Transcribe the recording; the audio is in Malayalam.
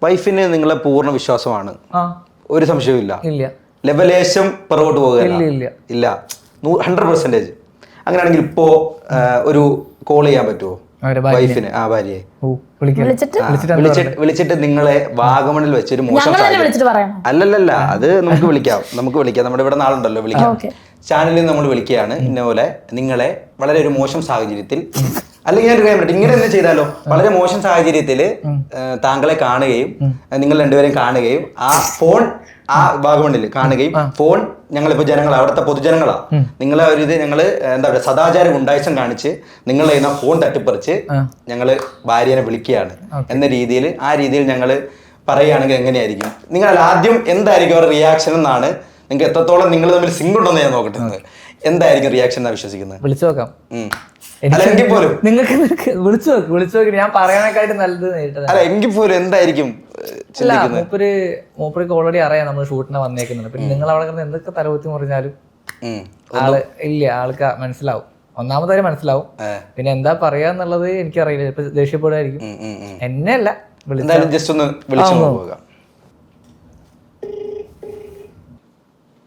വൈഫിന് നിങ്ങളെ പൂർണ്ണ വിശ്വാസമാണ്, ആ ഒരു സംശയവും ഇല്ല. ലെവലേശം പുറകോട്ട് പോകുകയല്ല. ഇല്ല 100%. അങ്ങനെയാണെങ്കിൽ ഇപ്പോ ഒരു കോൾ ചെയ്യാൻ പറ്റുമോ വൈഫിന്, ആ ഭാര്യയെ വിളിച്ചിട്ട് നിങ്ങളെ വാഗമണിൽ വെച്ചൊരു മോശം സാഹചര്യം, അല്ലല്ല അത് നമുക്ക് വിളിക്കാം നമ്മുടെ ഇവിടെ നാളുണ്ടല്ലോ വിളിക്കാം, ചാനലിൽ നമ്മൾ വിളിക്കുകയാണ്, ഇന്ന പോലെ നിങ്ങളെ വളരെ ഒരു മോശം സാഹചര്യത്തിൽ, അല്ലെങ്കിൽ ഞാൻ ഒരു കാര്യം പറയട്ടെ, ഇങ്ങനെ തന്നെ ചെയ്താലോ, വളരെ മോശം സാഹചര്യത്തിൽ താങ്കളെ കാണുകയും നിങ്ങൾ രണ്ടുപേരെയും കാണുകയും ആ ഫോൺ ആ വാഗമണിൽ കാണുകയും ഫോൺ ഞങ്ങളിപ്പോ ജനങ്ങളാ, അവിടുത്തെ പൊതുജനങ്ങളാ, നിങ്ങളെ ഒരു ഇത് ഞങ്ങള് എന്താ പറയുക സദാചാര ഗുണ്ടായിസം കാണിച്ച് നിങ്ങളെ ഫോൺ തട്ടിപ്പറിച്ച് ഞങ്ങള് ഭാര്യനെ വിളിക്കുകയാണ് എന്ന രീതിയിൽ, ആ രീതിയിൽ ഞങ്ങള് പറയുകയാണെങ്കിൽ എങ്ങനെയായിരിക്കും? നിങ്ങൾ ആദ്യം എന്തായിരിക്കും അവരുടെ റിയാക്ഷൻ എന്നാണ്, നിങ്ങൾക്ക് എത്രത്തോളം നിങ്ങൾ തമ്മിൽ സിങ്ക് ഉണ്ടെന്ന് ഞാൻ നോക്കട്ടെ, എന്തായിരിക്കും റിയാക്ഷൻ എന്നാ വിശ്വസിക്കുന്നത്? വിളിച്ചു നോക്കാം. എങ്കിൽ പോലും നിങ്ങൾക്ക് വിളിച്ചു നോക്കി ഞാൻ പറയാനേക്കായിട്ട് നല്ലത് നേരിട്ടത്. അല്ല എങ്കിൽ പോലും എന്തായിരിക്കും? മൂപ്പർക്ക് ഓൾറെഡി അറിയാം നമ്മൾ ഷൂട്ടിനെ വന്നേക്കുന്നത്. പിന്നെ നിങ്ങൾ അവിടെ കിടന്ന് എന്തൊക്കെ തലകുത്തി മുറിഞ്ഞാലും ആൾക്ക് മനസ്സിലാവും. ഒന്നാമത്തെ കാര്യം മനസ്സിലാവും. പിന്നെ എന്താ പറയാന്നുള്ളത് എനിക്കറിയില്ല. ഇപ്പൊ ദേഷ്യപ്പെടുമായിരിക്കും. എന്നെ അല്ല ജസ്റ്റ് ഒന്ന് വിളിച്ചു നോക്കുക.